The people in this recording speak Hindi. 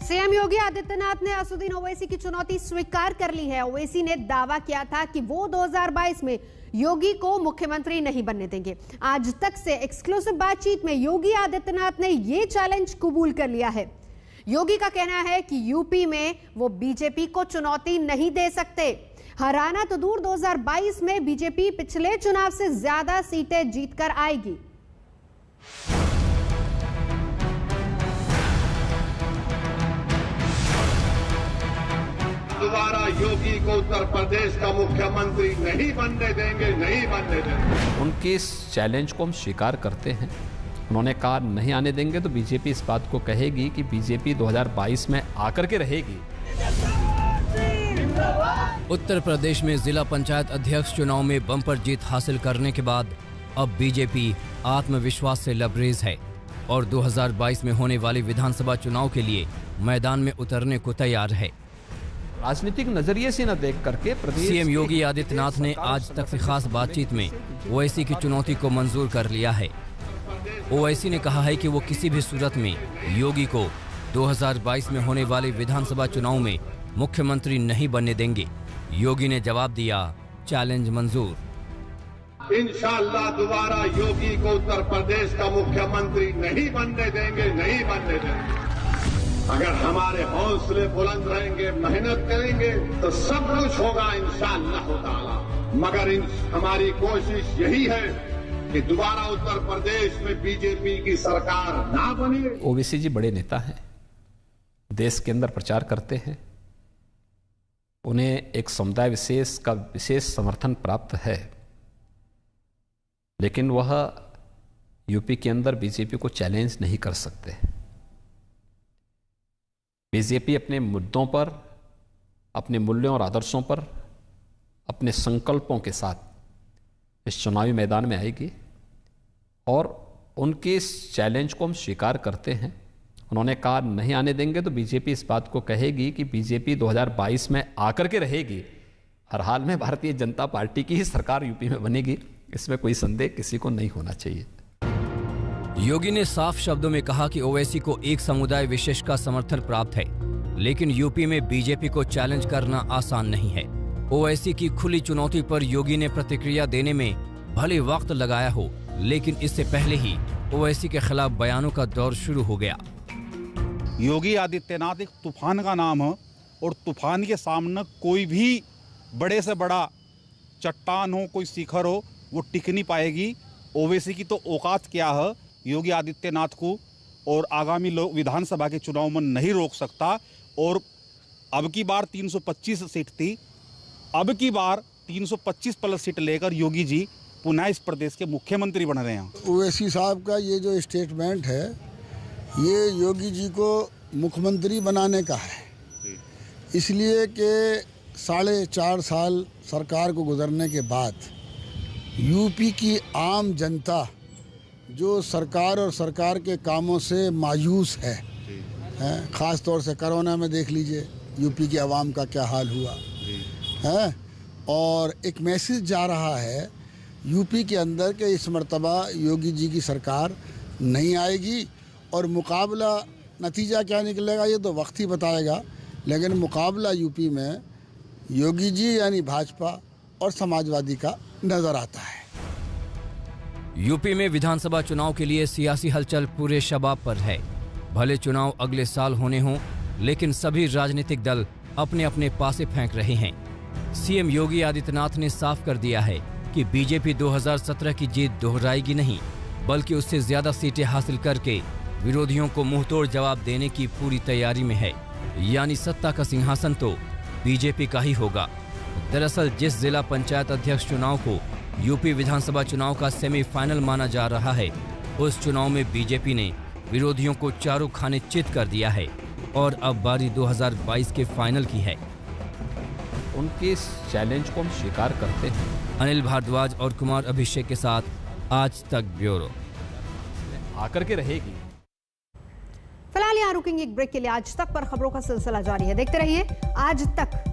सीएम योगी आदित्यनाथ ने असदुद्दीन ओवैसी की चुनौती स्वीकार कर ली है। ओवैसी ने दावा किया था कि वो 2022 में योगी को मुख्यमंत्री नहीं बनने देंगे। आज तक से एक्सक्लूसिव बातचीत में योगी आदित्यनाथ ने ये चैलेंज कबूल कर लिया है। योगी का कहना है कि यूपी में वो बीजेपी को चुनौती नहीं दे सकते। हराना तो दूर, 2022 में बीजेपी पिछले चुनाव से ज्यादा सीटें जीतकर आएगी। दोबारा योगी को उत्तर प्रदेश का मुख्यमंत्री नहीं बनने देंगे, नहीं बनने देंगे। उनके इस चैलेंज को हम स्वीकार करते हैं। उन्होंने कहा नहीं आने देंगे तो बीजेपी इस बात को कहेगी कि बीजेपी 2022 में आकर के रहेगी। उत्तर प्रदेश में जिला पंचायत अध्यक्ष चुनाव में बम्पर जीत हासिल करने के बाद अब बीजेपी आत्मविश्वास से लबरेज है और 2022 में होने वाली विधानसभा चुनाव के लिए मैदान में उतरने को तैयार है। राजनीतिक नजरिए से न देख करके सीएम योगी आदित्यनाथ ने आज तक से खास बातचीत में ओवैसी की चुनौती को मंजूर कर लिया है। ओवैसी ने कहा है कि वो किसी भी सूरत में योगी को 2022 में होने वाले विधानसभा चुनाव में मुख्यमंत्री नहीं बनने देंगे। योगी ने जवाब दिया, चैलेंज मंजूर। इंशाअल्लाह दोबारा योगी को उत्तर प्रदेश का मुख्यमंत्री नहीं बनने देंगे, नहीं बनने देंगे। अगर हमारे हौसले बुलंद रहेंगे, मेहनत करेंगे तो सब कुछ होगा इंशाअल्लाह ताला। मगर हमारी कोशिश यही है कि दोबारा उत्तर प्रदेश में बीजेपी की सरकार ना बने। ओवैसी जी बड़े नेता हैं, देश के अंदर प्रचार करते हैं, उन्हें एक समुदाय विशेष का विशेष समर्थन प्राप्त है, लेकिन वह यूपी के अंदर बीजेपी को चैलेंज नहीं कर सकते। बीजेपी अपने मुद्दों पर, अपने मूल्यों और आदर्शों पर, अपने संकल्पों के साथ इस चुनावी मैदान में आएगी और उनके इस चैलेंज को हम स्वीकार करते हैं। उन्होंने कहा नहीं आने देंगे तो बीजेपी इस बात को कहेगी कि बीजेपी 2022 में आकर के रहेगी। हर हाल में भारतीय जनता पार्टी की ही सरकार यूपी में बनेगी, इसमें कोई संदेह किसी को नहीं होना चाहिए। योगी ने साफ शब्दों में कहा कि ओवैसी को एक समुदाय विशेष का समर्थन प्राप्त है, लेकिन यूपी में बीजेपी को चैलेंज करना आसान नहीं है। ओवैसी की खुली चुनौती पर योगी ने प्रतिक्रिया देने में भले वक्त लगाया हो, लेकिन इससे पहले ही ओवैसी के खिलाफ बयानों का दौर शुरू हो गया। योगी आदित्यनाथ एक तूफान का नाम है और तूफान के सामने कोई भी बड़े से बड़ा चट्टान हो, कोई शिखर हो, वो टिक नहीं पाएगी। ओवैसी की तो औकात क्या है, योगी आदित्यनाथ को और आगामी विधानसभा के चुनाव में नहीं रोक सकता। और अब की बार 325 सीट थी, अब की बार 325 प्लस सीट लेकर योगी जी पुनः इस प्रदेश के मुख्यमंत्री बन रहे हैं। ओवैसी साहब का ये जो स्टेटमेंट है, ये योगी जी को मुख्यमंत्री बनाने का है, इसलिए कि 4.5 साल सरकार को गुजरने के बाद यूपी की आम जनता जो सरकार और सरकार के कामों से मायूस है, ख़ास तौर से कोरोना में देख लीजिए यूपी की आवाम का क्या हाल हुआ है। और एक मैसेज जा रहा है यूपी के अंदर कि इस मर्तबा योगी जी की सरकार नहीं आएगी और मुकाबला नतीजा क्या निकलेगा ये तो वक्त ही बताएगा, लेकिन मुकाबला यूपी में योगी जी यानी भाजपा और समाजवादी का नज़र आता है। यूपी में विधानसभा चुनाव के लिए सियासी हलचल पूरे शबाब पर है। भले चुनाव अगले साल होने हों, लेकिन सभी राजनीतिक दल अपने अपने पासे फेंक रहे हैं। सीएम योगी आदित्यनाथ ने साफ कर दिया है कि बीजेपी 2017 की जीत दोहराएगी नहीं, बल्कि उससे ज्यादा सीटें हासिल करके विरोधियों को मुंहतोड़ जवाब देने की पूरी तैयारी में है। यानी सत्ता का सिंहासन तो बीजेपी का ही होगा। दरअसल जिस जिला पंचायत अध्यक्ष चुनाव को यूपी विधानसभा चुनाव का सेमीफाइनल माना जा रहा है, उस चुनाव में बीजेपी ने विरोधियों को चारों खाने चित कर दिया है और अब बारी 2022 के फाइनल की है। उनके इस चैलेंज को हम स्वीकार करते हैं। अनिल भारद्वाज और कुमार अभिषेक के साथ आज तक ब्यूरो। आकर के रहेगी। फिलहाल यहाँ रुकेंगे एक ब्रेक के लिए। आज तक पर खबरों का सिलसिला जारी है, देखते रहिए आज तक।